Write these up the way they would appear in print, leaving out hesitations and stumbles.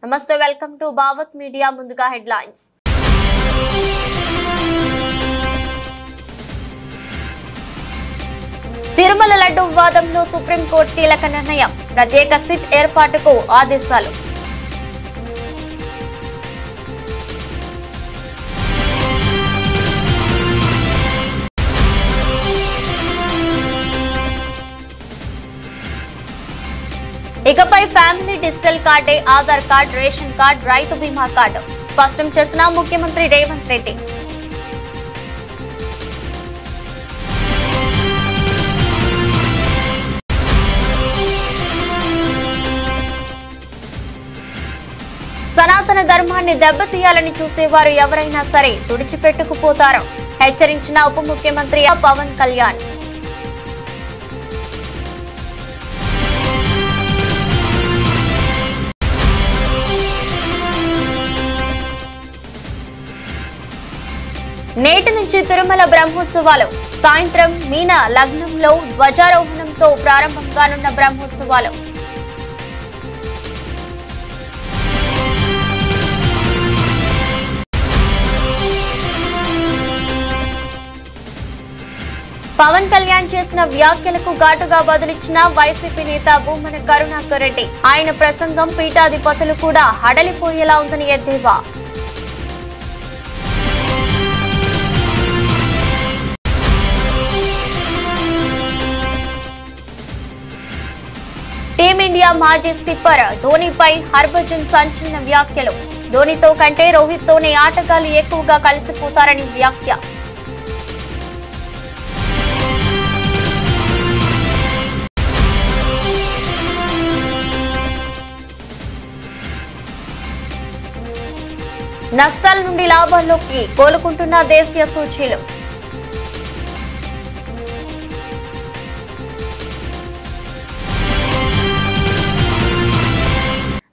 నమస్తే, welcome to Bhavat media. ముందుగా headlines. Tirumala laddu వివాదంలో సుప్రీంకోర్టు కీలక నిర్ణయం. ప్రత్యేక సిట్ ఏర్పాటుకు ఆదేశాలు. ఇకపై ఫ్యామిలీ డిజిటల్ కార్డే ఆధార్ కార్డ్, రేషన్ కార్డ్, రైతు బీమా కార్డు స్పష్టం చేసిన ముఖ్యమంత్రి రేవంత్ రెడ్డి. సనాతన ధర్మాన్ని దెబ్బతీయాలని చూసేవారు ఎవరైనా సరే తుడిచిపెట్టుకుపోతారు, హెచ్చరించిన ఉప ముఖ్యమంత్రి పవన్ కళ్యాణ్. నేటి నుంచి తిరుమల బ్రహ్మోత్సవాలు. సాయంత్రం మీన లగ్నంలో ధ్వజారోహణంతో ప్రారంభం కానున్న బ్రహ్మోత్సవాలు. పవన్ కళ్యాణ్ చేసిన వ్యాఖ్యలకు ఘాటుగా బదులిచ్చిన వైసీపీ నేత భూమన కరుణాకర్ రెడ్డి. ఆయన ప్రసంగం పీఠాధిపతులు కూడా హడలిపోయేలా ఉందని ఎద్దేవా. టీమిండియా మాజీ స్కిప్పర్ ధోనీపై హర్భజన్ సంచలన వ్యాఖ్యలు. ధోనీతో కంటే రోహిత్ తోనే ఆటగాళ్లు ఎక్కువగా కలిసిపోతారని వ్యాఖ్య. నష్టాల నుండి లాభాల్లోకి కోలుకుంటున్న దేశీయ సూచీలు.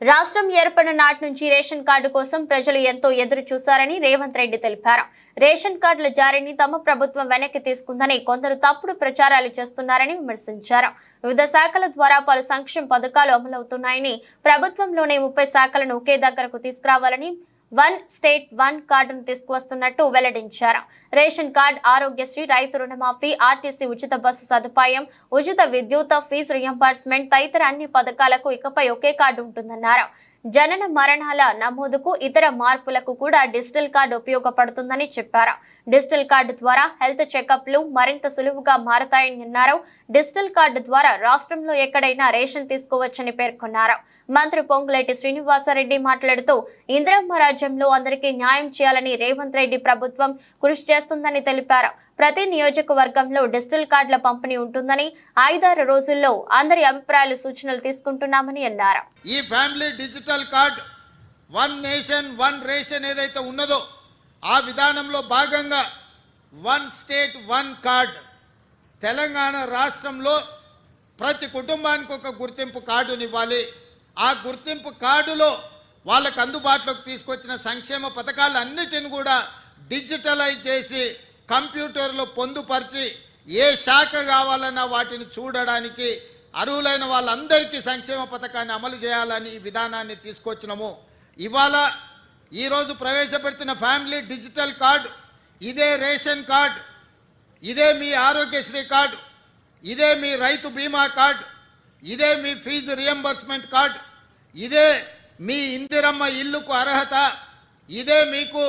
రాష్ట్రం ఏర్పడిన నాటి నుంచి రేషన్ కార్డు కోసం ప్రజలు ఎంతో ఎదురు చూశారని రేవంత్ రెడ్డి తెలిపారు. రేషన్ కార్డుల జారీని తమ ప్రభుత్వం వెనక్కి తీసుకుందని కొందరు తప్పుడు ప్రచారాలు చేస్తున్నారని విమర్శించారు. వివిధ శాఖల ద్వారా పలు సంక్షేమ పథకాలు అమలవుతున్నాయని, ప్రభుత్వంలోనే 30 శాఖలను ఒకే దగ్గరకు తీసుకురావాలని, వన్ స్టేట్ వన్ కార్డును తీసుకువస్తున్నట్టు వెల్లడించారు. రేషన్ కార్డు, ఆరోగ్యశ్రీ, రైతు రుణమాఫీ, ఆర్టీసీ ఉచిత బస్సు సదుపాయం, ఉచిత విద్యుత్, ఫీజు రియంబర్స్మెంట్ తదితర అన్ని పథకాలకు ఇకపై ఒకే కార్డు ఉంటుందన్నారు. జనన మరణాల నమోదుకు, ఇతర మార్పులకు కూడా డిజిటల్ కార్డు ఉపయోగపడుతుందని చెప్పారు. డిజిటల్ కార్డు ద్వారా హెల్త్ చెకప్లు మరింత సులువుగా మారతాయని అన్నారు. డిజిటల్ కార్డు ద్వారా రాష్ట్రంలో ఎక్కడైనా రేషన్ తీసుకోవచ్చని పేర్కొన్నారు. మంత్రి పొంగులేటి శ్రీనివాసరెడ్డి మాట్లాడుతూ, ఇందిరమ్మ రాజ్యంలో అందరికీ న్యాయం చేయాలని రేవంత్ రెడ్డి ప్రభుత్వం కృషి చేస్తుందని తెలిపారు. ప్రతి నియోజకవర్గంలో డిజిటల్ కార్డుల పంపిణీ ఉంటుందని, 5-6 రోజుల్లో అందరి అభిప్రాయాలు, సూచనలు తీసుకుంటున్నామని అన్నారు. ఈ family digital card, one nation one ration ఏదైతే ఉన్నదో ఆ విధానంలో భాగంగా one state one card, Telangana రాష్ట్రంలో ప్రతి కుటుంబానికి ఒక గుర్తింపు కార్డునివ్వాలి. ఆ గుర్తింపు కార్డులో వాళ్ళకు అందుబాటులోకి తీసుకొచ్చిన సంక్షేమ పథకాలన్నిటిని కూడా డిజిటలైజ్ చేసి కంప్యూటర్లో పొందుపరిచి ఏ శాఖ కావాలన్నా వాటిని చూడడానికి అర్హులైన వాళ్ళందరికీ సంక్షేమ పథకాన్ని అమలు చేయాలని ఈ విధానాన్ని తీసుకొచ్చినాము. ఇవాళ ఈరోజు ప్రవేశపెడుతున్న ఫ్యామిలీ డిజిటల్ కార్డు, ఇదే రేషన్ కార్డు, ఇదే మీ ఆరోగ్యశ్రీ కార్డు, ఇదే మీ రైతు బీమా కార్డు, ఇదే మీ ఫీజు రియంబర్స్మెంట్ కార్డు, ఇదే మీ ఇందిరమ్మ ఇల్లుకు అర్హత, ఇదే మీకు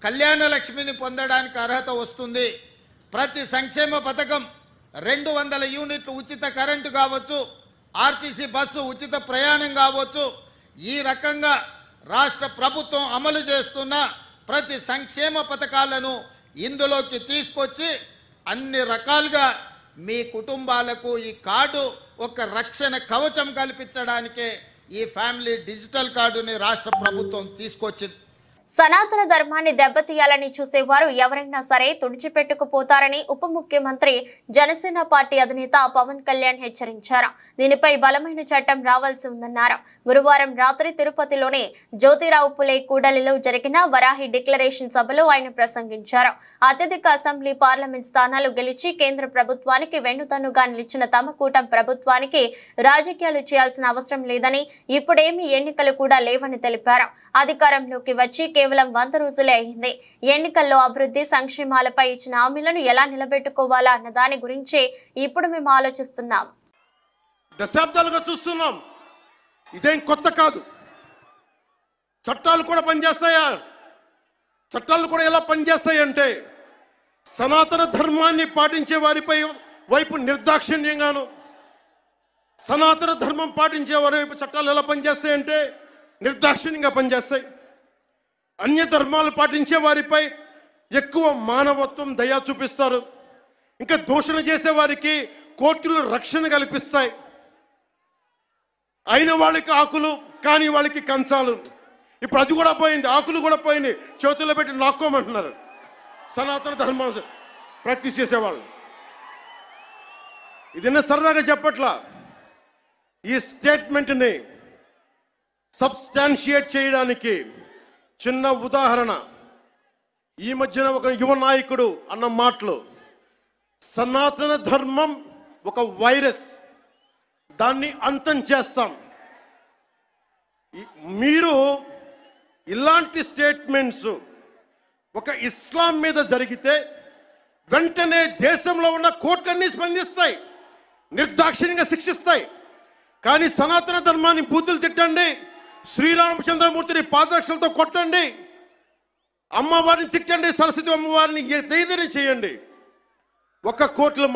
కళ్యాణ లక్ష్మిని పొందడానికి అర్హత వస్తుంది. ప్రతి సంక్షేమ పథకం 200 యూనిట్లు ఉచిత కరెంటు కావచ్చు, ఆర్టీసీ బస్సు ఉచిత ప్రయాణం కావచ్చు, ఈ రకంగా రాష్ట్ర ప్రభుత్వం అమలు చేస్తున్న ప్రతి సంక్షేమ పథకాలను ఇందులోకి తీసుకొచ్చి అన్ని రకాలుగా మీ కుటుంబాలకు ఈ కార్డు ఒక రక్షణ కవచం కల్పించడానికే ఈ ఫ్యామిలీ డిజిటల్ కార్డుని రాష్ట్ర ప్రభుత్వం తీసుకొచ్చింది. సనాతన ధర్మాన్ని దెబ్బతీయాలని చూసేవారు ఎవరైనా సరే తుడిచిపెట్టుకుపోతారని ఉప ముఖ్యమంత్రి జనసేన పార్టీ అధినేత పవన్ కళ్యాణ్ హెచ్చరించారు. దీనిపై బలమైన చట్టం రావాల్సి ఉందన్నారు. గురువారం రాత్రి తిరుపతిలోని జ్యోతిరావు పులే కూడలిలో జరిగిన వరాహి డిక్లరేషన్ సభలో ఆయన ప్రసంగించారు. అత్యధిక అసెంబ్లీ పార్లమెంట్ స్థానాలు గెలిచి కేంద్ర ప్రభుత్వానికి వెన్నుదన్నుగా నిలిచిన తమ కూటమి ప్రభుత్వానికి రాజకీయాలు చేయాల్సిన అవసరం లేదని, ఇప్పుడేమీ ఎన్నికలు కూడా లేవని తెలిపారు. అధికారంలోకి వచ్చి కేవలం 100 రోజులే అయింది. ఎన్నికల్లో అభివృద్ధి సంక్షేమాలపై ఇచ్చిన హామీలను ఎలా నిలబెట్టుకోవాలా అన్న దాని గురించి ఇప్పుడు మేము ఆలోచిస్తున్నాం. దశాబ్దాలుగా చూస్తున్నాం. ఇదేం కొత్త కాదు. చట్టాలు కూడా పనిచేస్తాయా? చట్టాలు కూడా ఎలా పనిచేస్తాయి అంటే సనాతన ధర్మాన్ని పాటించే వారిపై వైపు నిర్దాక్షిణ్యంగాను, సనాతన ధర్మం పాటించే వారి వైపు చట్టాలు ఎలా పనిచేస్తాయంటే నిర్దాక్షిణ్యంగా పనిచేస్తాయి. అన్య ధర్మాలు పాటించే వారిపై ఎక్కువ మానవత్వం, దయ చూపిస్తారు. ఇంకా దూషణ చేసే వారికి కోర్టులు రక్షణ కల్పిస్తాయి. అయిన వాళ్ళకి ఆకులు, కాని వాళ్ళకి కంచాలు. ఇప్పుడు అది కూడా పోయింది, ఆకులు కూడా పోయింది. చేతుల్లో పెట్టి నాక్కోమంటున్నారు సనాతన ధర్మాన్ని ప్రాక్టీస్ చేసేవాళ్ళు. ఇదన్నా సరదాగా చెప్పట్లా. ఈ స్టేట్మెంట్ని సబ్స్టాన్షియేట్ చేయడానికి చిన్న ఉదాహరణ. ఈ మధ్యన ఒక యువ నాయకుడు అన్న మాటలు, సనాతన ధర్మం ఒక వైరస్, దాన్ని అంతం చేస్తాం. మీరు ఇలాంటి స్టేట్మెంట్స్ ఒక ఇస్లాం మీద జరిగితే వెంటనే దేశంలో ఉన్న కోర్టులన్నీ స్పందిస్తాయి, నిర్దాక్షిణ్యంగా శిక్షిస్తాయి. కానీ సనాతన ధర్మాన్ని బూతులు తిట్టండి, శ్రీరామచంద్రమూర్తిని పాదరక్షలతో కొట్టండి, అమ్మవారిని తిట్టండి, సరస్వతి అమ్మవారిని ఏదైనా చేయండి, ఒక్క కోర్టులు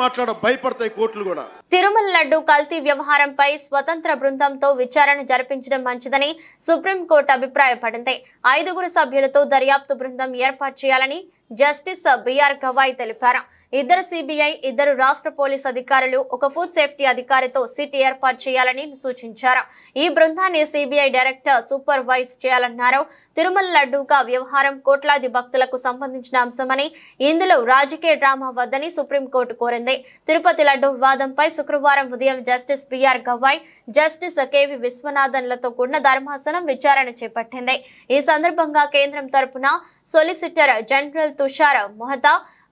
భయపడతాయి కోర్టులు కూడా. తిరుమల లడ్డు కల్తీ వ్యవహారంపై స్వతంత్ర బృందంతో విచారణ జరిపించడం మంచిదని సుప్రీంకోర్టు అభిప్రాయపడింది. 5 సభ్యులతో దర్యాప్తు బృందం ఏర్పాటు చేయాలని జస్టిస్ బిఆర్ గవాయ్ తెలిపారు. 2 సిబిఐ, 2 రాష్ట్ర పోలీస్ అధికారులు, 1 ఫుడ్ సేఫ్టీ అధికారితో సిట్ ఏర్పాటు చేయాలని సూచించారు. ఈ బృందాన్ని సిబిఐ డైరెక్టర్ సూపర్వైజ్ చేయాలన్నారు. తిరుమల లడ్డూగా వ్యవహారం కోట్లాది భక్తులకు సంబంధించిన అంశమని, ఇందులో రాజకీయ డ్రామా వద్దని సుప్రీంకోర్టు కోరింది. తిరుపతి లడ్డు వివాదంపై శుక్రవారం ఉదయం justice BR Gavai, justice KV విశ్వనాథన్లతో కూడిన ధర్మాసనం విచారణ చేపట్టింది. ఈ సందర్భంగా కేంద్రం తరపున సొలిసిటర్ జనరల్ తుషార్ మొహతా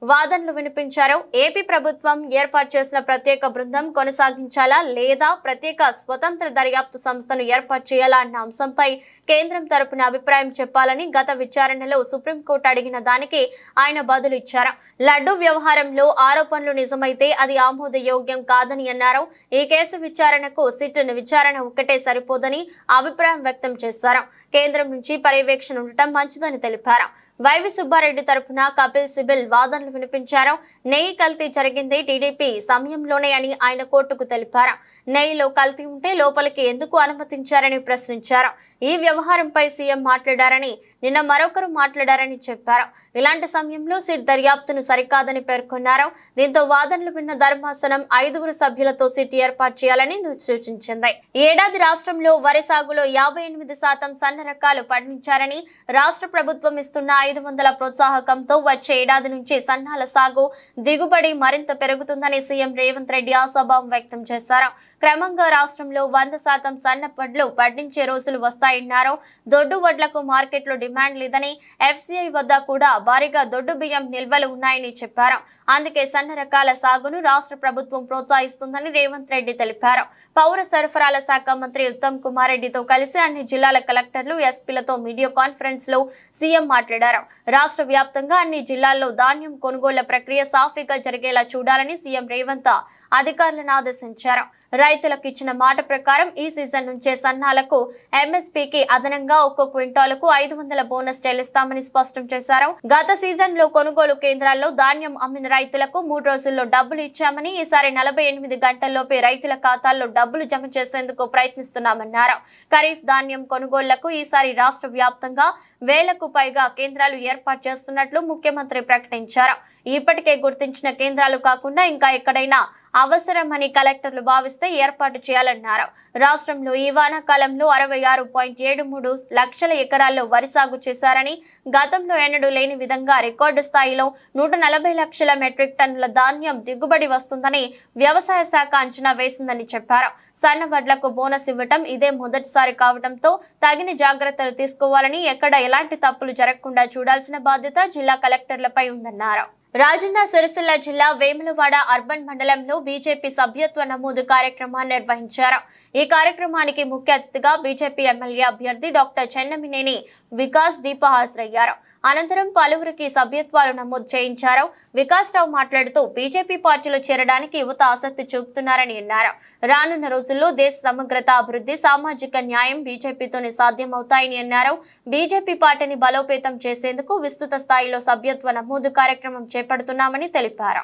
వాదనలు వినిపించారు. ఏపీ ప్రభుత్వం ఏర్పాటు చేసిన ప్రత్యేక బృందం కొనసాగించాలా లేదా ప్రత్యేక స్వతంత్ర దర్యాప్తు సంస్థను ఏర్పాటు చేయాలా అన్న అంశంపై కేంద్రం తరపున అభిప్రాయం చెప్పాలని గత విచారణలో సుప్రీంకోర్టు అడిగిన దానికి ఆయన బదులు ఇచ్చారు. లడ్డు వ్యవహారంలో ఆరోపణలు నిజమైతే అది ఆమోదయోగ్యం కాదని అన్నారు. ఈ కేసు విచారణకు సిట్ విచారణ ఒక్కటే సరిపోదని అభిప్రాయం వ్యక్తం చేశారు. కేంద్రం నుంచి పర్యవేక్షణ ఉండటం మంచిదని తెలిపారు. వైవి సుబ్బారెడ్డి తరపున కపిల్ సిబిల్ వాదనలు వినిపించారు. నెయ్యి కల్తీ జరిగింది టీడీపీ సమయంలోనే అని ఆయన కోర్టుకు తెలిపారు. నెయ్యిలో కల్తీ ఉంటే లోపలికి ఎందుకు అనుమతించారని ప్రశ్నించారు. ఈ వ్యవహారంపై సీఎం మాట్లాడారని, నిన్న మరొకరు మాట్లాడారని చెప్పారు. ఇలాంటి సమయంలో సిట్ దర్యాప్తును సరికాదని పేర్కొన్నారు. దీంతో వాదనలు విన్న ధర్మాసనం 5 సభ్యులతో సిట్ ఏర్పాటు చేయాలని సూచించింది. ఏడాది రాష్ట్రంలో వరి సాగులో 58% సన్న రకాలు పండించారని, రాష్ట్ర ప్రభుత్వం ఇస్తున్న 500 ప్రోత్సాహకంతో వచ్చే ఏడాది నుంచి సన్నాల సాగు దిగుబడి మరింత పెరుగుతుందని సీఎం రేవంత్ రెడ్డి ఆశాభావం వ్యక్తం చేశారు. క్రమంగా రాష్ట్రంలో 100% సన్న వడ్లు పండించే రోజులు వస్తాయన్నారు. దొడ్డు వడ్లకు మార్కెట్లో డిమాండ్ లేదని, ఎఫ్సిఐ వద్ద కూడా భారీగా దొడ్డు బియ్యం నిల్వలు ఉన్నాయని చెప్పారు. అందుకే సన్న రకాల సాగును రాష్ట్ర ప్రభుత్వం ప్రోత్సహిస్తుందని రేవంత్ రెడ్డి తెలిపారు. పౌర సరఫరాల శాఖ మంత్రి ఉత్తమ్ కుమార్ రెడ్డితో కలిసి అన్ని జిల్లాల కలెక్టర్లు, ఎస్పీలతో వీడియో కాన్ఫరెన్స్ లో సీఎం మాట్లాడారు. రాష్ట్ర వ్యాప్తంగా అన్ని జిల్లాల్లో ధాన్యం కొనుగోళ్ల ప్రక్రియ సాఫీగా జరిగేలా చూడాలని సీఎం రేవంత్ అధికారులను ఆదేశించారు. రైతులకు ఇచ్చిన మాట ప్రకారం ఈ సీజన్ నుంచే సన్నాలకు ఎంఎస్పీకి అదనంగా ఒక్కో క్వింటాలకు 500 బోనస్ చెల్లిస్తామని స్పష్టం చేశారు. గత సీజన్ లో కొనుగోలు కేంద్రాల్లో ధాన్యం అమ్మిన రైతులకు 3 రోజుల్లో డబ్బులు ఇచ్చామని, ఈసారి 48 గంటల్లోపే రైతుల ఖాతాల్లో డబ్బులు జమ చేసేందుకు ప్రయత్నిస్తున్నామన్నారు. ఖరీఫ్ ధాన్యం కొనుగోళ్లకు ఈసారి రాష్ట్ర వ్యాప్తంగా 1000కు పైగా కేంద్రాలు ఏర్పాటు చేస్తున్నట్లు ముఖ్యమంత్రి ప్రకటించారు. ఇప్పటికే గుర్తించిన కేంద్రాలు కాకుండా ఇంకా ఎక్కడైనా అవసరమని కలెక్టర్లు భావిస్తే ఏర్పాటు చేయాలన్నారు. రాష్ట్రంలో ఈ వానాకాలంలో 66.73 లక్షల ఎకరాల్లో వరి సాగు చేశారని, గతంలో ఎన్నడూ లేని విధంగా రికార్డు స్థాయిలో 140 లక్షల మెట్రిక్ టన్నుల ధాన్యం దిగుబడి వస్తుందని వ్యవసాయ శాఖ అంచనా వేసిందని చెప్పారు. సన్న వడ్లకు బోనస్ ఇవ్వటం ఇదే మొదటిసారి కావడంతో తగిన జాగ్రత్తలు తీసుకోవాలని, ఎక్కడ ఎలాంటి తప్పులు జరగకుండా చూడాల్సిన బాధ్యత జిల్లా కలెక్టర్లపై ఉందన్నారు. రాజన్న సిరిసిల్ల జిల్లా వేములవాడ అర్బన్ మండలంలో బీజేపీ సభ్యత్వ నమోదు కార్యక్రమాన్ని నిర్వహించారు. ఈ కార్యక్రమానికి ముఖ్య అతిథిగా బీజేపీ ఎమ్మెల్యే అభ్యర్థి డాక్టర్ చెన్నమినేని వికాస్ దీప హాజరయ్యారు. అనంతరం పలువురికి సభ్యత్వాలు నమోదు చేయించారు. వికాస్ రావు మాట్లాడుతూ బీజేపీ పార్టీలో చేరడానికి యువత ఆసక్తి చూపుతున్నారని అన్నారు. రానున్న రోజుల్లో దేశ సమగ్రత, అభివృద్ధి, సామాజిక న్యాయం బీజేపీతోనే సాధ్యమవుతాయని అన్నారు. బీజేపీ పార్టీని బలోపేతం చేసేందుకు విస్తృత స్థాయిలో సభ్యత్వ నమోదు కార్యక్రమం చేపడుతున్నామని తెలిపారు.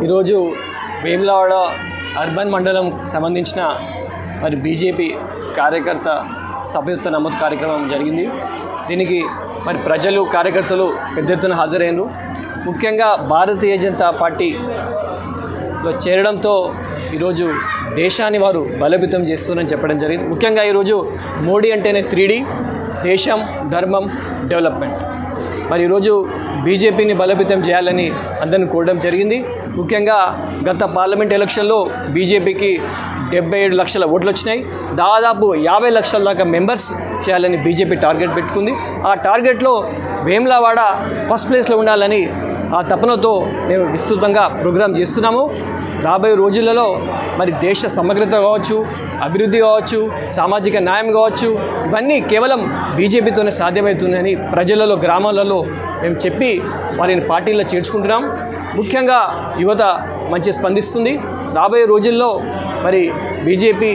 ఈరోజు వేములవాడ అర్బన్ మండలం సంబంధించిన మరి బీజేపీ కార్యకర్త సభ్యత్వ నమోదు కార్యక్రమం జరిగింది. దీనికి మరి ప్రజలు, కార్యకర్తలు పెద్ద ఎత్తున హాజరైనరు. ముఖ్యంగా భారతీయ జనతా పార్టీలో చేరడంతో ఈరోజు దేశాన్ని వారు బలోపేతం చేస్తున్నారని చెప్పడం జరిగింది. ముఖ్యంగా ఈరోజు మోడీ అంటేనే 3D, దేశం, ధర్మం, డెవలప్మెంట్. మరి ఈరోజు బీజేపీని బలోపేతం చేయాలని అందరిని కోరడం జరిగింది. ముఖ్యంగా గత పార్లమెంట్ ఎలక్షన్లో బీజేపీకి 77 లక్షల ఓట్లు వచ్చినాయి. దాదాపు 50 లక్షల దాకా మెంబర్స్ చేయాలని బీజేపీ టార్గెట్ పెట్టుకుంది. ఆ టార్గెట్లో వేములవాడ ఫస్ట్ ప్లేస్లో ఉండాలని ఆ తపనతో మేము విస్తృతంగా ప్రోగ్రాం చేస్తున్నాము. రాబోయే రోజులలో మరి దేశ సమగ్రత కావచ్చు, అభివృద్ధి కావచ్చు, సామాజిక న్యాయం కావచ్చు, ఇవన్నీ కేవలం బీజేపీతోనే సాధ్యమవుతుందని ప్రజలలో, గ్రామాలలో మేము చెప్పి వారిని పార్టీల్లో చేర్చుకుంటున్నాం. ముఖ్యంగా యువత మంచి స్పందిస్తుంది. రాబోయే రోజుల్లో మరి బీజేపీ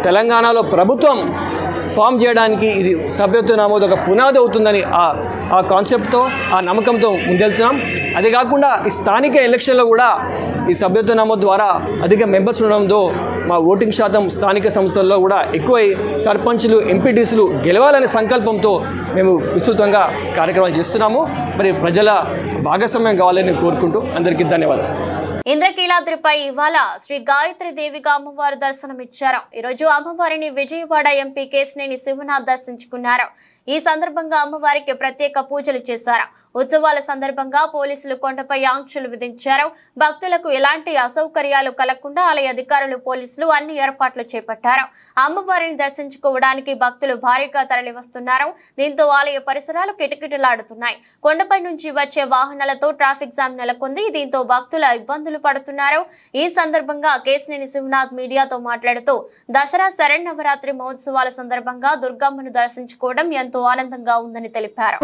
తెలంగాణలో ప్రభుత్వం ఫామ్ చేయడానికి ఇది సభ్యత్వ నమోదు ఒక పునాది అవుతుందని ఆ కాన్సెప్ట్తో, ఆ నమ్మకంతో ముందెళ్తున్నాం. అదే కాకుండా ఈ స్థానిక ఎలక్షన్లో కూడా ఈ సభ్యత్వ నమోదు ద్వారా అధిక మెంబర్స్ ఉండడంతో మా ఓటింగ్ శాతం స్థానిక సంస్థల్లో కూడా ఎక్కువై సర్పంచులు, ఎంపీటీసీలు గెలవాలనే సంకల్పంతో మేము విస్తృతంగా కార్యక్రమాలు చేస్తున్నాము. మరి ప్రజల భాగస్వామ్యం కావాలని కోరుకుంటూ అందరికీ ధన్యవాదాలు. ఇంద్రకీలాద్రిపై ఇవాళ శ్రీ గాయత్రి దేవిగా అమ్మవారు దర్శనమిచ్చారు. ఈరోజు అమ్మవారిని విజయవాడ ఎంపీ కేశినేని శివనాథ్ దర్శించుకున్నారు. ఈ సందర్భంగా అమ్మవారికి ప్రత్యేక పూజలు చేశారు. ఉత్సవాల సందర్భంగా పోలీసులు కొండపై ఆంక్షలు విధించారు. భక్తులకు ఎలాంటి అసౌకర్యాలు కలగకుండా ఆలయ అధికారులు, పోలీసులు అన్ని ఏర్పాట్లు చేపట్టారు. అమ్మవారిని దర్శించుకోవడానికి భక్తులు భారీగా తరలివస్తున్నారు. దీంతో ఆలయ పరిసరాలు కిటకిటలాడుతున్నాయి. కొండపై నుంచి వచ్చే వాహనాలతో ట్రాఫిక్ జామ్ నెలకొంది. దీంతో భక్తుల ఇబ్బందులు పడుతున్నారు. ఈ సందర్భంగా కేశినేని శివనాథ్ మీడియాతో మాట్లాడుతూ దసరా శరన్నవరాత్రి మహోత్సవాల సందర్భంగా దుర్గమ్మను దర్శించుకోవడం ఎంతో ఆనందంగా ఉందని తెలిపారు.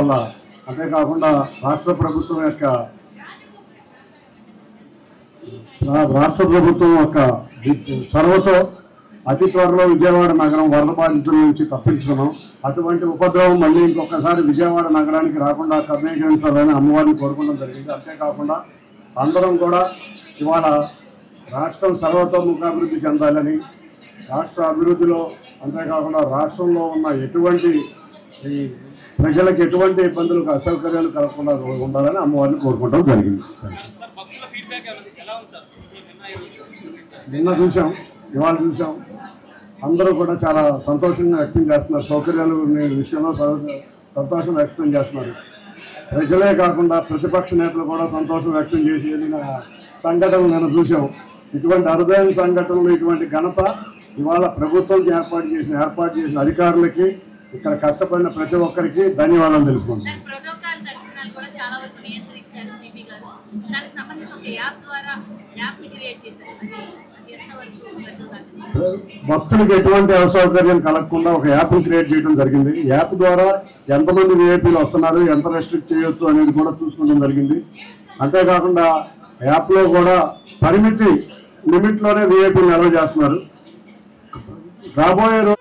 అంతేకాకుండా రాష్ట్ర ప్రభుత్వం యొక్క చొరవతో అతి త్వరలో విజయవాడ నగరం వరద బాధితుల నుంచి తప్పించుకున్నాం. అటువంటి ఉపద్రవం మళ్ళీ ఇంకొకసారి విజయవాడ నగరానికి రాకుండా కర్ణీకరించాలని అమ్మవారిని కోరుకోవడం జరిగింది. అంతేకాకుండా అందరం కూడా ఇవాళ రాష్ట్రం సర్వతోముఖాభివృద్ధి చెందాలని, రాష్ట్ర అభివృద్ధిలో అంతేకాకుండా రాష్ట్రంలో ఉన్న ఎటువంటి ప్రజలకు ఎటువంటి ఇబ్బందులు, అసౌకర్యాలు కలగకుండా ఉండాలని అమ్మవారిని కోరుకోవడం జరిగింది. నిన్న చూసాం, ఇవాళ చూసాం, అందరూ కూడా చాలా సంతోషంగా వ్యక్తం చేస్తున్నారు. సౌకర్యాలు విషయంలో సంతోషం వ్యక్తం చేస్తున్నారు. ప్రజలే కాకుండా ప్రతిపక్ష నేతలు కూడా సంతోషం వ్యక్తం చేసి వెళ్ళిన సంఘటనలు నేను చూసాం. ఇటువంటి అరుదైన సంఘటనలు, ఇటువంటి ఘనత ఇవాళ ప్రభుత్వం ఏర్పాటు చేసిన అధికారులకి, ఇక్కడ కష్టపడిన ప్రతి ఒక్కరికి ధన్యవాదాలు తెలుపుకుంటున్నాను. భక్తులకు ఎటువంటి అసౌకర్యం కలగకుండా ఒక యాప్ని క్రియేట్ చేయడం జరిగింది. యాప్ ద్వారా ఎంతమంది విఐపీలు వస్తున్నారు, ఎంత రెస్ట్రిక్ట్ చేయొచ్చు అనేది కూడా చూసుకోవడం జరిగింది. అంతేకాకుండా యాప్లో కూడా లిమిట్లోనే విఐపీలు నిల్వ చేస్తున్నారు.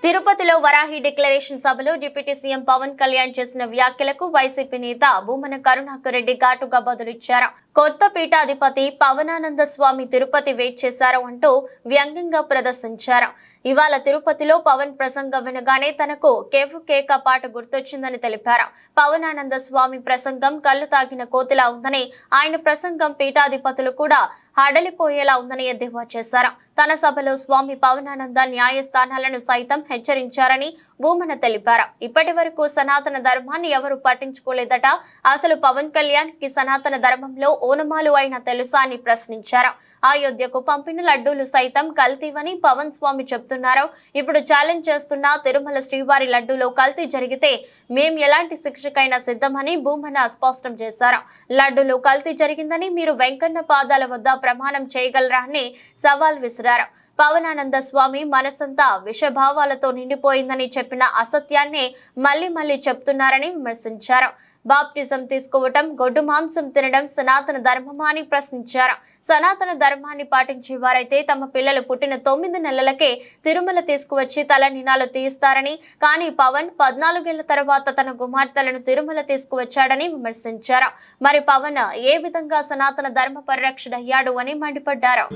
తిరుపతిలో వరాహి డిక్లరేషన్ సభలో డిప్యూటీ సీఎం పవన్ కళ్యాణ్ చేసిన వ్యాఖ్యలకు వైసీపీ నేత భూమన కరుణాకర్ రెడ్డి ఘాటుగా బదులిచ్చారు. కొత్త పీఠాధిపతి పవనానంద స్వామి తిరుపతి వెయిట్ చేశారు అంటూ వ్యంగ్యంగా ప్రదర్శించారు. ఇవాళ తిరుపతిలో పవన్ ప్రసంగం వినగానే తనకు కేఫ్ కేక పాట గుర్తొచ్చిందని తెలిపారు. పవనానంద స్వామి ప్రసంగం కళ్ళు తాగిన కోతిలా ఉందని, ఆయన ప్రసంగం పీఠాధిపతులు కూడా హడలిపోయేలా ఉందని ఎద్దేవా చేశారు. తన సభలో స్వామి పవనానంద న్యాయస్థానాలను సైతం హెచ్చరించారని భూమన తెలిపారు. ఇప్పటి వరకు సనాతన ధర్మాన్ని ఎవరు పట్టించుకోలేదట. అసలు పవన్ కళ్యాణ్ కి సనాతన ధర్మంలో ఓనమాలు అయినా తెలుసా అని ప్రశ్నించారు. అయోధ్యకు పంపిన లడ్డూలు సైతం కల్తీవని పవన్ స్వామి చెప్తున్నారు. ఇప్పుడు ఛాలెంజ్ చేస్తున్న తిరుమల శ్రీవారి లడ్డూలో కల్తీ జరిగితే మేం ఎలాంటి శిక్షకైనా సిద్ధమని భూమన స్పష్టం చేశారు. లడ్డూలో కల్తీ జరిగిందని మీరు వెంకన్న పాదాల వద్ద ప్రమాణం చేయగలరా అని సవాల్ విసిరారు. పవనానంద స్వామి మనసంతా విషభావాలతో నిండిపోయిందని చెప్పిన అసత్యాన్ని మళ్లీ చెప్తున్నారని విమర్శించారు. బాప్టిజం తీసుకోవటం, గొడ్డు మాంసం తినడం సనాతన ధర్మమా అని ప్రశ్నించారు. సనాతన ధర్మాన్ని పాటించే వారైతే తమ పిల్లలు పుట్టిన 9 నెలలకే తిరుమల తీసుకువచ్చి తలనీనాలు తీయిస్తారని, కానీ పవన్ 14 ఏళ్ల తర్వాత తన కుమార్తెలను తిరుమల తీసుకువచ్చాడని విమర్శించారు. మరి పవన్ ఏ విధంగా సనాతన ధర్మ పరిరక్షణ అయ్యాడు అని మండిపడ్డారు.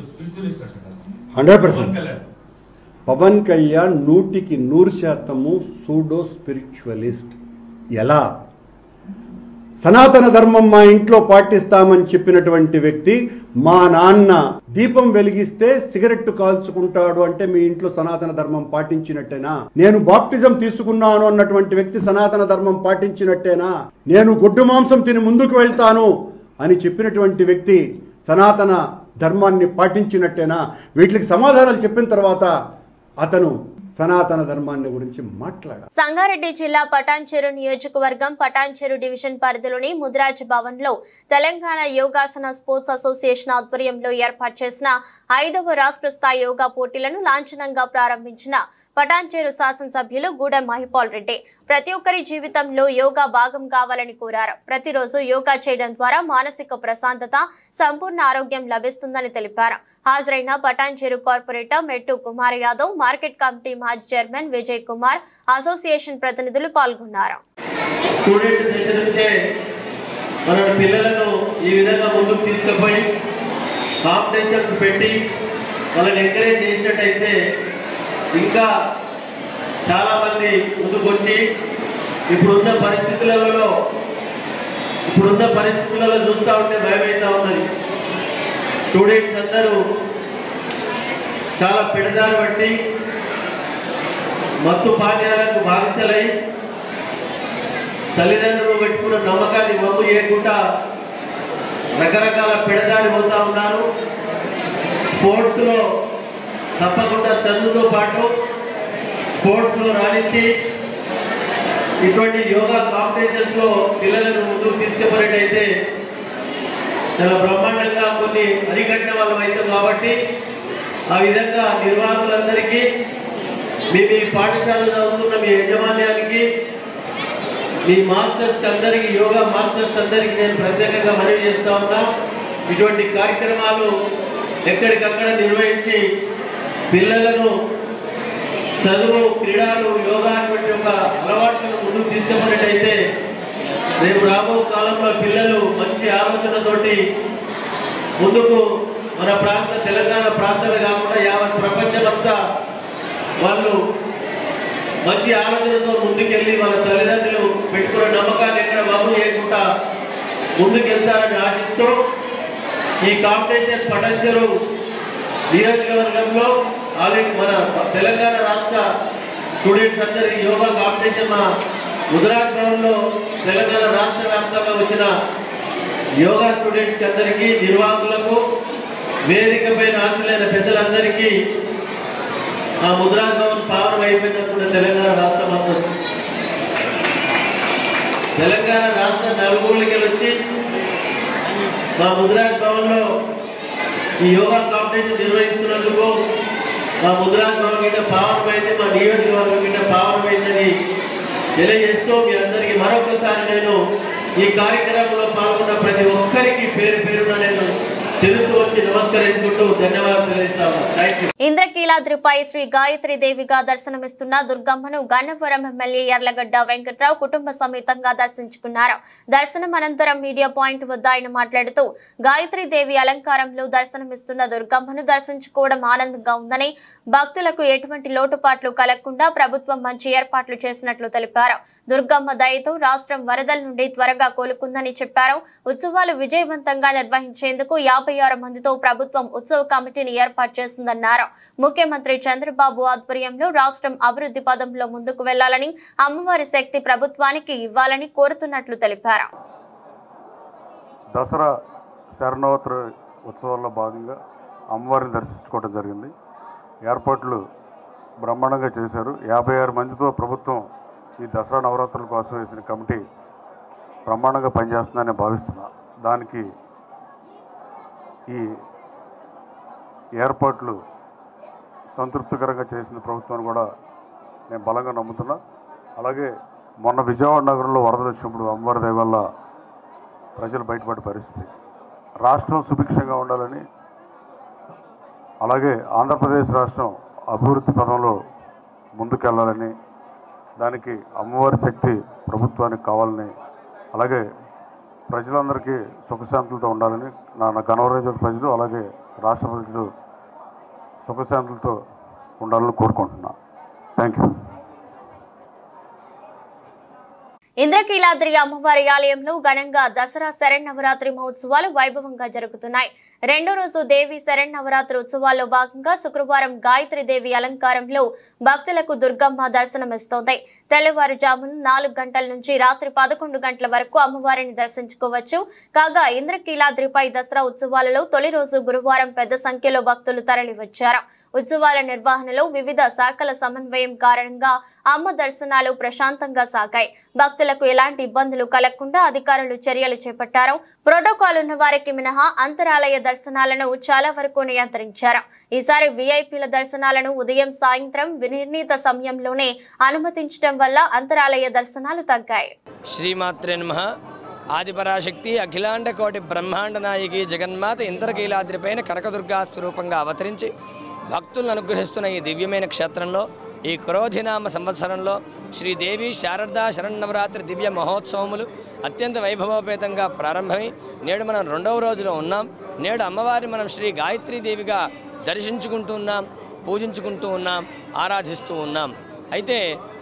100% పవన్ కళ్యాణ్ 100% సూడో స్పిరిచువలిస్ట్. ఎలా? సనాతన ధర్మం మా ఇంట్లో పాటిస్తామని చెప్పినటువంటి వ్యక్తి మా నాన్న దీపం వెలిగిస్తే సిగరెట్ కాల్చుకుంటాడు అంటే మీ ఇంట్లో సనాతన ధర్మం పాటించినట్టేనా? నేను బాప్టిజం తీసుకున్నాను అన్నటువంటి వ్యక్తి సనాతన ధర్మం పాటించినట్టేనా? నేను గొడ్డు మాంసం తిని ముందుకు వెళ్తాను అని చెప్పినటువంటి వ్యక్తి సనాతన ధర్మాన్ని పాటించినట్టేనా? వీటికి సమాధానాలు చెప్పిన తర్వాత అతను సనాతన ధర్మాన్ని గురించి మాట్లాడారు. సంగారెడ్డి జిల్లా పటాన్చెరు నియోజకవర్గం పటాన్చెరు డివిజన్ పరిధిలోని ముదిరాజ్ భవన్ లో తెలంగాణ యోగాసన స్పోర్ట్స్ అసోసియేషన్ ఆధ్వర్యంలో ఏర్పాటు చేసిన 5వ రాష్ట్ర స్థాయి యోగా పోటీలను లాంఛనంగా ప్రారంభించిన పటాన్చెరు శాసనసభ్యులు గూడెం మహిపాల్ రెడ్డి ప్రతి ఒక్కరి జీవితంలో యోగా భాగం కావాలని కోరారు. ప్రతిరోజు యోగా చేయడం ద్వారా మానసిక ప్రశాంతత, సంపూర్ణ ఆరోగ్యం లభిస్తుందని తెలిపారు. హాజరైన పటాన్చెరు కార్పొరేటర్ మెట్టు కుమార్ యాదవ్, మార్కెట్ కమిటీ మాజీ చైర్మన్ విజయ్ కుమార్, అసోసియేషన్ ప్రతినిధులు పాల్గొన్నారు. ఇంకా చాలా మంది ముందుకొచ్చి ఇప్పుడున్న పరిస్థితులలో చూస్తూ ఉంటే భయమైతా ఉన్నది. స్టూడెంట్స్ అందరూ చాలా పెడదారి బట్టి మత్తు పానీయాలకు బానిసలై తల్లిదండ్రులు పెట్టుకున్న నమ్మకాన్ని మమ్ము చేయకుండా రకరకాల పెడదారి పోతా ఉన్నారు. స్పోర్ట్స్లో తప్పకుండా చదువుతో పాటు స్పోర్ట్స్లో రాణించి ఇటువంటి యోగా కాంపిటీషన్స్లో పిల్లలను ముందుకు తీసుకుపోయినట్టయితే చాలా బ్రహ్మాండంగా కొన్ని అరికట్టిన వాళ్ళం అవుతాం. కాబట్టి ఆ విధంగా నిర్వాహకులందరికీ మీ పాఠశాలలో చదువుతున్న మీ యాజమాన్యానికి, మీ మాస్టర్స్ అందరికీ, యోగా మాస్టర్స్ అందరికీ నేను ప్రత్యేకంగా మనవి చేస్తా ఉన్నా. ఇటువంటి కార్యక్రమాలు ఎక్కడికక్కడ నిర్వహించి పిల్లలను చదువు, క్రీడలు, యోగా వంటి ఒక అలవాట్లను ముందుకు తీసుకుపోయినట్టయితే రేపు రాబో కాలంలో పిల్లలు మంచి ఆలోచనతోటి ముందుకు మన తెలంగాణ ప్రాంతమే కాకుండా యావత్ ప్రపంచమంతా వాళ్ళు మంచి ఆలోచనతో ముందుకెళ్ళి వాళ్ళ తల్లిదండ్రులు పెట్టుకున్న నమ్మకాన్ని ఎక్కడ బాబు చేయకుండా ముందుకెళ్తారని ఆశిస్తూ ఈ కాంపిటీషన్ పటాన్చెరు నియోజకవర్గంలో ఆల్రెడీ మన తెలంగాణ రాష్ట్ర స్టూడెంట్స్ అందరికీ యోగా కాంపిటీషన్ మన ముదిరాజ్ భవన్లో తెలంగాణ రాష్ట్ర వ్యాప్తంగా వచ్చిన యోగా స్టూడెంట్స్కి అందరికీ, నిర్వాహకులకు, వేదిక పైన ఆశలైన పెద్దలందరికీ ఆ ముదిరాజ్ భవన్ పావనం అయిపోయినప్పుడు తెలంగాణ రాష్ట్రం అంతా తెలంగాణ రాష్ట్ర నలుమూలకి వచ్చి మా ముదిరాజ్ భవన్లో ఈ యోగా కాంపిటీషన్ నిర్వహిస్తున్నందుకు మా ముదిరాజ్ భవన్ గిట్ట పావనమైంది, మా నియోజకవర్గం గిట్ట పావనమైందని తెలియజేస్తూ మీ అందరికీ మరొకసారి నేను ఈ కార్యక్రమంలో పాల్గొన్న ప్రతి ఒక్కరికి పేరు పేరున నేను తెలుసు వచ్చి నమస్కరించుకుంటూ ధన్యవాదాలు తెలియజేస్తాను. Thank you. ఇంద్రకీలాద్రిపై శ్రీ గాయత్రి దేవిగా దర్శనమిస్తున్న దుర్గమ్మను గన్నవరం ఎమ్మెల్యే యార్లగడ్డ వెంకట్రావు కుటుంబ సమేతంగా దర్శించుకున్నారు. దర్శనం అనంతరం మీడియా పాయింట్ వద్ద ఆయన మాట్లాడుతూ గాయత్రి దేవి అలంకారంలో దర్శనమిస్తున్న దుర్గమ్మను దర్శించుకోవడం ఆనందంగా ఉందని, భక్తులకు ఎటువంటి లోటుపాట్లు కలగకుండా ప్రభుత్వం మంచి ఏర్పాట్లు చేసినట్లు తెలిపారు. దుర్గమ్మ దయతో రాష్ట్రం వరదల నుండి త్వరగా కోలుకుందని చెప్పారు. ఉత్సవాలు విజయవంతంగా నిర్వహించేందుకు 50 56 మందితో ప్రభుత్వం ఉత్సవ కమిటీని ఏర్పాటు చేసిందన్నారు. ముఖ్యమంత్రి చంద్రబాబు ఆధ్వర్యంలో రాష్ట్రం అభివృద్ధి పదంలో ముందుకు వెళ్లాలని, అమ్మవారి శక్తి ప్రభుత్వానికి ఇవ్వాలని కోరుతున్నట్లు తెలిపారు. దసరా శరణవరాత్రి ఉత్సవాల్లో భాగంగా అమ్మవారిని దర్శించుకోవడం జరిగింది. ఏర్పాట్లు బ్రహ్మాండంగా చేశారు. 56 మందితో ప్రభుత్వం ఈ దసరా నవరాత్రుల కోసం వేసిన కమిటీ బ్రహ్మాండంగా పనిచేస్తుందని భావిస్తున్నా. దానికి ఈ ఏర్పాట్లు సంతృప్తికరంగా చేసిన ప్రభుత్వాన్ని కూడా నేను బలంగా నమ్ముతున్నా. అలాగే మొన్న విజయవాడ నగరంలో వరదలు వచ్చినప్పుడు అమ్మవారి దయ వల్ల ప్రజలు బయటపడే పరిస్థితి, రాష్ట్రం సుభిక్షంగా ఉండాలని, అలాగే ఆంధ్రప్రదేశ్ రాష్ట్రం అభివృద్ధి పదంలో ముందుకెళ్లాలని, దానికి అమ్మవారి శక్తి ప్రభుత్వానికి కావాలని, అలాగే ప్రజలందరికీ సుఖశాంతులతో ఉండాలని, నా గణవరం ప్రజలు అలాగే రాష్ట్ర ప్రజలు సుఖశాంతులతో ఉండాలని కోరుకుంటున్నా. Thank you. ఇంద్రకీలాద్రి అమ్మవారి ఆలయంలో ఘనంగా దసరా శరన్నవరాత్రి మహోత్సవాలు వైభవంగా జరుగుతున్నాయి. రెండో రోజు దేవి శరన్నవరాత్రి ఉత్సవాల్లో భాగంగా శుక్రవారం గాయత్రి దేవి అలంకారంలో భక్తులకు దుర్గమ్మ దర్శనమిస్తోంది. తెల్లవారుజామున 4 గంటల నుంచి రాత్రి 11 గంటల వరకు అమ్మవారిని దర్శించుకోవచ్చు. కాగా ఇంద్రకీలాద్రిపై దసరా ఉత్సవాలలో తొలి రోజు గురువారం పెద్ద సంఖ్యలో భక్తులు తరలివచ్చారు. ఉత్సవాల నిర్వహణలో వివిధ శాఖల సమన్వయం కారణంగా అమ్మ దర్శనాలు ప్రశాంతంగా సాగాయి. భక్తులకు ఎలాంటి ఇబ్బందులు కలగకుండా అధికారులు చర్యలు చేపట్టారు. ప్రోటోకాల్ ఉన్న వారికి మినహా అంతరాలయ దర్శనాలను చాలా వరకు నియంత్రించారు. ఈసారి వీఐపీల దర్శనాలను ఉదయం సాయంత్రం నిర్ణీత సమయంలోనే అనుమతించడం వల్ల అంతరాలయ దర్శనాలు తగ్గాయి. శ్రీమాత్రే నమః. ఆదిపరాశక్తి అఖిలాండ కోటి బ్రహ్మాండ నాయకి జగన్మాత ఇంద్రకీలాద్రిపైన కనకదుర్గా స్వరూపంగా అవతరించి భక్తులను అనుగ్రహిస్తున్న ఈ దివ్యమైన క్షేత్రంలో ఈ క్రోధినామ సంవత్సరంలో శ్రీదేవి శారదా శరన్నవరాత్రి దివ్య మహోత్సవములు అత్యంత వైభవోపేతంగా ప్రారంభమై నేడు మనం 2వ రోజులో ఉన్నాం. నేడు అమ్మవారిని మనం శ్రీ గాయత్రీదేవిగా దర్శించుకుంటూ ఉన్నాం, పూజించుకుంటూ ఉన్నాం, ఆరాధిస్తూ ఉన్నాం. అయితే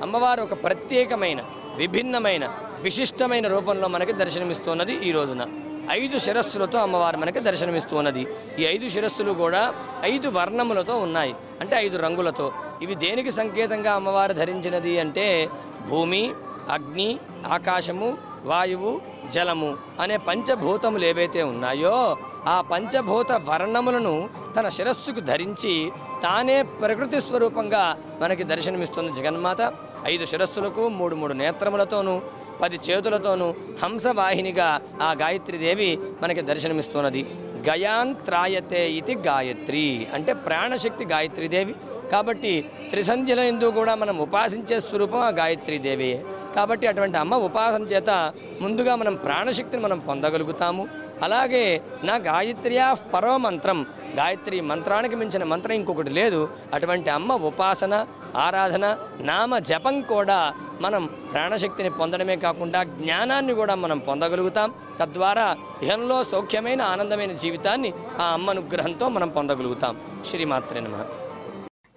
అమ్మవారు ఒక ప్రత్యేకమైన విభిన్నమైన విశిష్టమైన రూపంలో మనకి దర్శనమిస్తున్నది. ఈ రోజున 5 శిరస్సులతో అమ్మవారు మనకి దర్శనమిస్తున్నది. ఈ 5 శిరస్సులు కూడా 5 వర్ణములతో ఉన్నాయి, అంటే 5 రంగులతో. ఇవి దేనికి సంకేతంగా అమ్మవారు ధరించినది అంటే భూమి, అగ్ని, ఆకాశము, వాయువు, జలము అనే పంచభూతములు ఏవైతే ఉన్నాయో ఆ పంచభూత వర్ణములను తన శిరస్సుకు ధరించి తానే ప్రకృతి స్వరూపంగా మనకి దర్శనమిస్తుంది జగన్మాత. 5 శిరస్సులకు 3 నేత్రములతోనూ 10 చేతులతోనూ హంసవాహినిగా ఆ గాయత్రీదేవి మనకి దర్శనమిస్తున్నది. గయాంత్రాయతే ఇది గాయత్రి అంటే ప్రాణశక్తి గాయత్రీదేవి. కాబట్టి త్రిసంధ్యల యందు కూడా మనం ఉపాసించే స్వరూపం ఆ గాయత్రీదేవి. కాబట్టి అటువంటి అమ్మ ఉపాసన చేత ముందుగా మనం ప్రాణశక్తిని మనం పొందగలుగుతాము. అలాగే నా గాయత్ర్యా పరో మంత్రం, గాయత్రి మంత్రానికి మించిన మంత్రం ఇంకొకటి లేదు. అటువంటి అమ్మ ఉపాసన, ఆరాధన, నామ జపం కూడా మనం ప్రాణశక్తిని పొందడమే కాకుండా జ్ఞానాన్ని కూడా మనం పొందగలుగుతాం. తద్వారా ఇహంలో సౌఖ్యమైన ఆనందమైన జీవితాన్ని ఆ అమ్మ అనుగ్రహంతో మనం పొందగలుగుతాం. శ్రీమాత్రే నమః.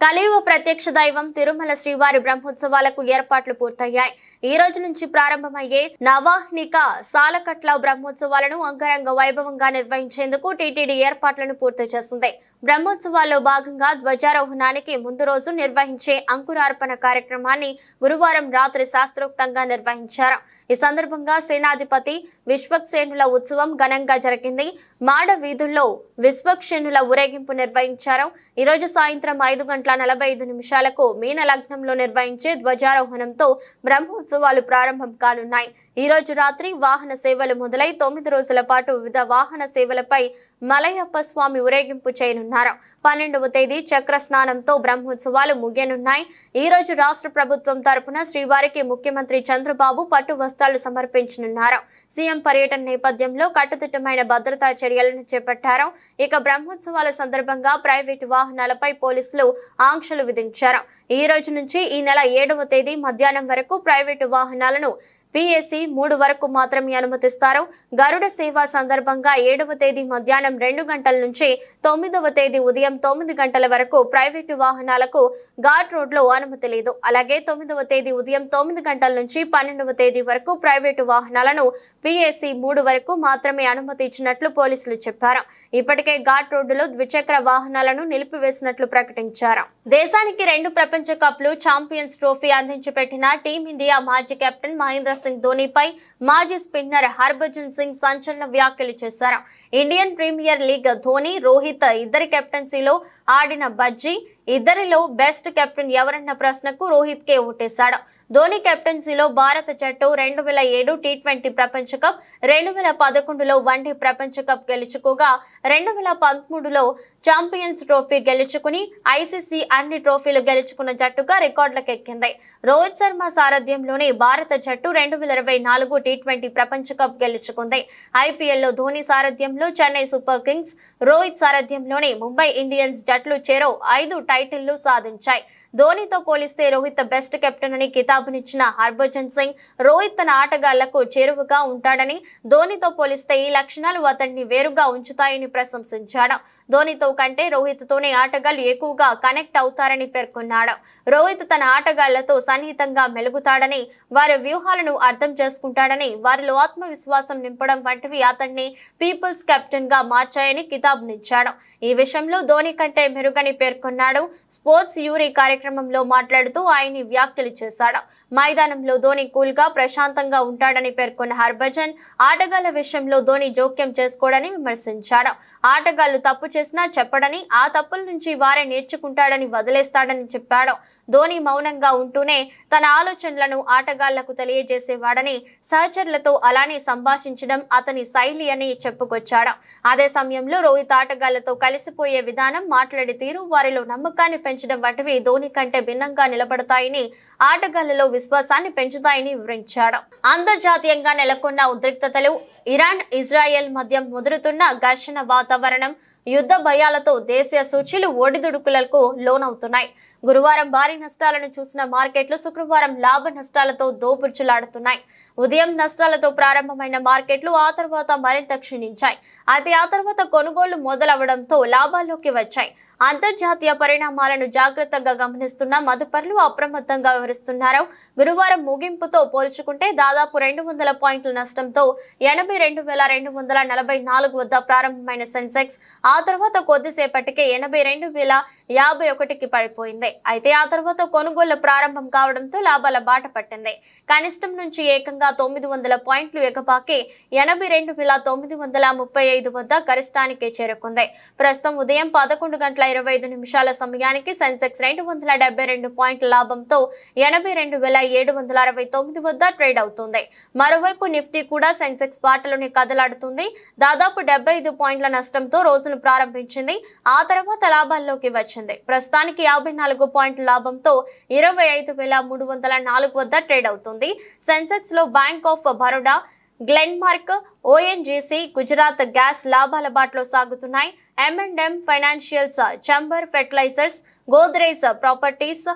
కలియుగ ప్రత్యక్ష దైవం తిరుమల శ్రీవారి బ్రహ్మోత్సవాలకు ఏర్పాట్లు పూర్తయ్యాయి. ఈ రోజు నుంచి ప్రారంభమయ్యే నవాహ్నిక సాలకట్ల బ్రహ్మోత్సవాలను అంగరంగ వైభవంగా నిర్వహించేందుకు టీటీడీ ఏర్పాట్లను పూర్తి చేసింది. బ్రహ్మోత్సవాల్లో భాగంగా ధ్వజారోహణానికి ముందు రోజు నిర్వహించే అంకురార్పణ కార్యక్రమాన్ని గురువారం రాత్రి శాస్త్రోక్తంగా నిర్వహించారు. ఈ సందర్భంగా సేనాధిపతి విశ్వక్సేనుల ఉత్సవం ఘనంగా జరిగింది. మాడ వీధుల్లో విశ్వక్సేనుల ఊరేగింపు నిర్వహించారు. ఈ రోజు సాయంత్రం 5:45 మీన లగ్నంలో నిర్వహించే ధ్వజారోహణంతో బ్రహ్మోత్సవాలు ప్రారంభం కానున్నాయి. ఈ రోజు రాత్రి వాహన సేవలు మొదలై 9 రోజుల పాటు వివిధ వాహన సేవలపై మలయప్ప స్వామి ఊరేగింపు చేయనున్నారు. 12వ తేదీ చక్ర స్నానంతో బ్రహ్మోత్సవాలు ముగియనున్నాయి. ఈ రోజు రాష్ట్ర ప్రభుత్వం తరపున శ్రీవారికి ముఖ్యమంత్రి చంద్రబాబు పట్టు వస్త్రాలు సమర్పించనున్నారు. సీఎం పర్యటన నేపథ్యంలో కట్టుదిట్టమైన భద్రతా చర్యలను చేపట్టారు. ఇక బ్రహ్మోత్సవాల సందర్భంగా ప్రైవేటు వాహనాలపై పోలీసులు ఆంక్షలు విధించారు. ఈ రోజు నుంచి ఈ నెల 7వ తేదీ మధ్యాహ్నం వరకు ప్రైవేటు వాహనాలను PSC 3 వరకు మాత్రమే అనుమతిస్తారు. గరుడ సేవ సందర్భంగా 7వ తేదీ మధ్యాహ్నం 2 గంటల నుంచి 9వ తేదీ ఉదయం 9 గంటల వరకు ప్రైవేటు వాహనాలకు ఘాట్ రోడ్లో అనుమతి లేదు. అలాగే 9వ తేదీ ఉదయం 9 గంటల నుంచి 12వ తేదీ వరకు ప్రైవేటు వాహనాలను PSC 3 వరకు మాత్రమే అనుమతి ఇచ్చినట్లు పోలీసులు చెప్పారు. ఇప్పటికే ఘాట్ రోడ్డులో ద్విచక్ర వాహనాలను నిలిపివేసినట్లు ప్రకటించారు. దేశానికి 2 ప్రపంచ కప్లు ఛాంపియన్స్ ట్రోఫీ అందించి పెట్టిన టీమిండియా మాజీ కెప్టెన్ మహేంద్ర సింగ్ ధోనీపై మాజీ స్పిన్నర్ హర్భజన్ సింగ్ సంచలన వ్యాఖ్యలు చేశారు. Indian Premier League Dhoni, Rohit ఇద్దరి కెప్టెన్సీలో ఆడిన బజ్జీ ఇద్దరిలో బెస్ట్ కెప్టెన్ ఎవరన్న ప్రశ్నకు రోహిత్ కే ఓటేశాడు. ధోని కెప్టెన్సీలో భారత జట్టు 2007 T20 ప్రపంచ కప్, 2011లో వన్డే ప్రపంచ కప్ గెలుచుకోగా 2013లో ఛాంపియన్స్ ట్రోఫీ గెలుచుకుని ICC అన్ని ట్రోఫీలు గెలుచుకున్న జట్టుగా రికార్డులకెక్కింది. రోహిత్ శర్మ సారథ్యంలోని భారత జట్టు 2024 T20 ప్రపంచ కప్ గెలుచుకుంది. IPLలో ధోని సారథ్యంలో చెన్నై సూపర్ కింగ్స్, రోహిత్ సారథ్యంలోని ముంబై ఇండియన్స్ జట్లు చెరో 5 టైటిళ్లు సాధించాయి. ధోనితో పోలిస్తే రోహిత్ బెస్ట్ కెప్టెన్ అని కితాబునిచ్చిన హర్భజన్ సింగ్ రోహిత్ తన ఆటగాళ్లకు చేరువగా ఉంటాడని, ధోనితో పోలిస్తే ఈ లక్షణాలు అతన్ని వేరుగా ఉంచుతాయని ప్రశంసించాడు. ధోనితో కంటే రోహిత్ తోనే ఆటగాళ్లు ఎక్కువగా కనెక్ట్ అవుతారని పేర్కొన్నాడు. రోహిత్ తన ఆటగాళ్లతో సన్నిహితంగా మెలుగుతాడని, వారి వ్యూహాలను అర్థం చేసుకుంటాడని, వారిలో ఆత్మవిశ్వాసం నింపడం వంటివి అతన్ని పీపుల్స్ కెప్టెన్ గా మార్చాయని కితాబునిచ్చాడు. ఈ విషయంలో ధోని కంటే మెరుగని పేర్కొన్నాడు. స్పోర్ట్స్ యూరీ కార్యక్రమంలో మాట్లాడుతూ ఆయన వ్యాఖ్యలు చేశాడు. మైదానంలో ధోని కూల్ గా ప్రశాంతంగా ఉంటాడని పేర్కొన్న హర్భజన్ ఆటగాళ్ల విషయంలో ధోని జోక్యం చేసుకోవడని విమర్శించాడు. ఆటగాళ్లు తప్పు చేసినా చెప్పడని, ఆ తప్పుల నుంచి వారే నేర్చుకుంటాడని వదిలేస్తాడని చెప్పాడు. ధోని మౌనంగా ఉంటూనే తన ఆలోచనలను ఆటగాళ్లకు తెలియజేసేవాడని, సహచరులతో అలానే సంభాషించడం అతని శైలి అని చెప్పుకొచ్చాడు. అదే సమయంలో రోహిత్ ఆటగాళ్లతో కలిసిపోయే విధానం, మాట్లాడే తీరు వారిలో నమ్మకాన్ని పెంచడం వంటివి ధోని కంటే భిన్నంగా నిలబడతాయని, ఆటగాళ్లలో విశ్వాసాన్ని పెంచుతాయని వివరించాడు. అంతర్జాతీయంగా నెలకొన్న ఉద్రిక్తతలు, ఇరాన్ ఇజ్రాయెల్ మధ్య ముదురుతున్న ఘర్షణ వాతావరణం, యుద్ధ భయాలతో దేశీయ సూచీలు ఒడిదుడుకులకు లోనవుతున్నాయి. గురువారం భారీ నష్టాలను చూసిన మార్కెట్లు శుక్రవారం లాభ నష్టాలతో దోబుర్చులాడుతున్నాయి. ఉదయం నష్టాలతో ప్రారంభమైన మార్కెట్లు ఆ తర్వాత మరింత క్షీణించాయి. అయితే ఆ తర్వాత కొనుగోళ్లు మొదలవడంతో లాభాల్లోకి వచ్చాయి. అంతర్జాతీయ పరిణామాలను జాగ్రత్తగా గమనిస్తున్న మదుపర్లు అప్రమత్తంగా వ్యవహరిస్తున్నారు. గురువారం ముగింపుతో పోల్చుకుంటే దాదాపు 200 పాయింట్ల నష్టంతో 82,244 వద్ద ప్రారంభమైన సెన్సెక్స్ ఆ తర్వాత కొద్దిసేపటికే 82,051కి పడిపోయింది. అయితే ఆ తర్వాత కొనుగోళ్లు ప్రారంభం కావడంతో లాభాల బాట పట్టింది. కనిష్టం నుంచి ఏకంగా 900 పాయింట్లు ఎగబాకి 82,935 వద్ద గరిష్టానికి చేరుకుంది. ప్రస్తుతం ఉదయం 11:25 సమయానికి సెన్సెక్స్ 272 పాయింట్ల లాభంతో 82,769 వద్ద ట్రేడ్ అవుతుంది. మరోవైపు నిఫ్టీ కూడా సెన్సెక్స్ బాటలోనే కదలాడుతుంది. దాదాపు 75 పాయింట్ల నష్టంతో రోజును ప్రారంభించింది. ఆ తర్వాత లాభాల్లోకి వచ్చింది. ప్రస్తుతానికి 54 పాయింట్ల లాభంతో 25,304 వద్ద ట్రేడ్ అవుతుంది. సెన్సెక్స్ లో Bank of Baroda, Glenmark, ONGC, Gujarat Gas లాభాల బాటలో సాగుతున్నాయి. M&M Financials, Chambal Fertilizers, Godrej Properties,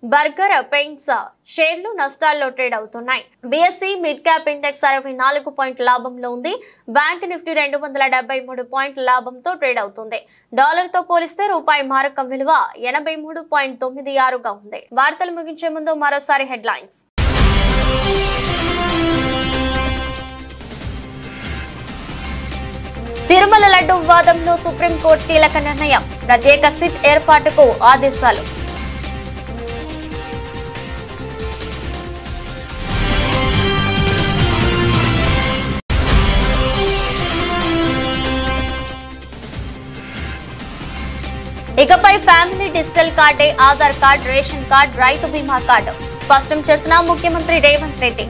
Berger Paints షేర్లు నష్టాల్లో ట్రేడ్ అవుతున్నాయి. BSE మిడ్ క్యాప్ ఇండెక్స్ 64 పాయింట్ల లాభంలో ఉంది. బ్యాంక్ నిఫ్టీ 273 పాయింట్ల లాభంతో ట్రేడ్ అవుతుంది. డాలర్ తో పోలిస్తే రూపాయి మారకం విలువ 83.96గా ఉంది. వార్తలు ముగించే ముందు మరోసారి హెడ్లైన్స్. తిరుమల లడ్డు వివాదంలో సుప్రీంకోర్టు కీలక నిర్ణయం, ప్రత్యేక సిట్ ఏర్పాటుకు ఆదేశాలు. ఇకపై ఫ్యామిలీ డిజిటల్ కార్డే ఆధార్ కార్డ్, రేషన్ కార్డ్, రైతు బీమా కార్డు స్పష్టం చేసిన ముఖ్యమంత్రి రేవంత్ రెడ్డి.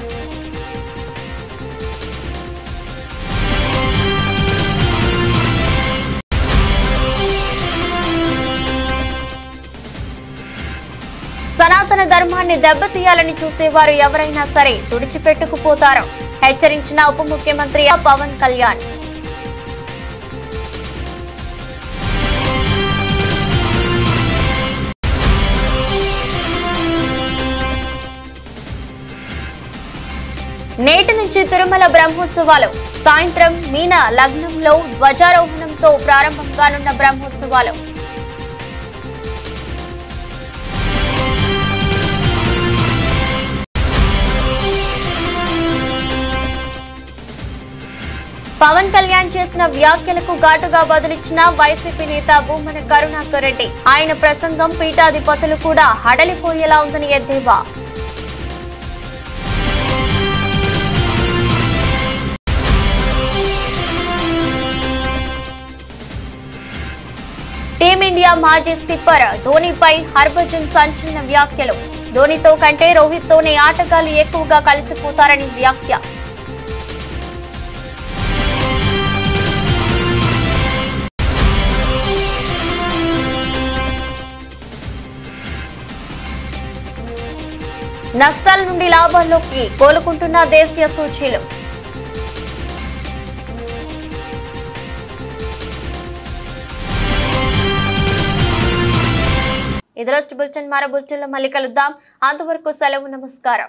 సనాతన ధర్మాన్ని దెబ్బతీయాలని చూసేవారు ఎవరైనా సరే తుడిచిపెట్టుకుపోతారు, హెచ్చరించిన ఉప ముఖ్యమంత్రి పవన్ కళ్యాణ్. నుంచి తిరుమల బ్రహ్మోత్సవాలు సాయంత్రం మీన లగ్నంలో ధ్వజారోహణంతో ప్రారంభం కానున్న బ్రహ్మోత్సవాలు. పవన్ కళ్యాణ్ చేసిన వ్యాఖ్యలకు ఘాటుగా బదులిచ్చిన వైసీపీ నేత భూమన కరుణాకర్ రెడ్డి. ఆయన ప్రసంగం పీఠాధిపతులు కూడా హడలిపోయేలా ఉందని ఎద్దేవా. టీమిండియా మాజీ స్కిప్పర్ ధోనీపై హర్భజన్ సంచలన వ్యాఖ్యలు. ధోనీతో కంటే రోహిత్ తోనే ఆటగాళ్లు ఎక్కువగా కలిసిపోతారని వ్యాఖ్య. నష్టాల నుండి లాభాల్లోకి కోలుకుంటున్న దేశీయ సూచీలు. ఇది రోజు బులెటిన్. మరో బులెటిన్లో మళ్ళీ కలుద్దాం. అంతవరకు సెలవు. నమస్కారం.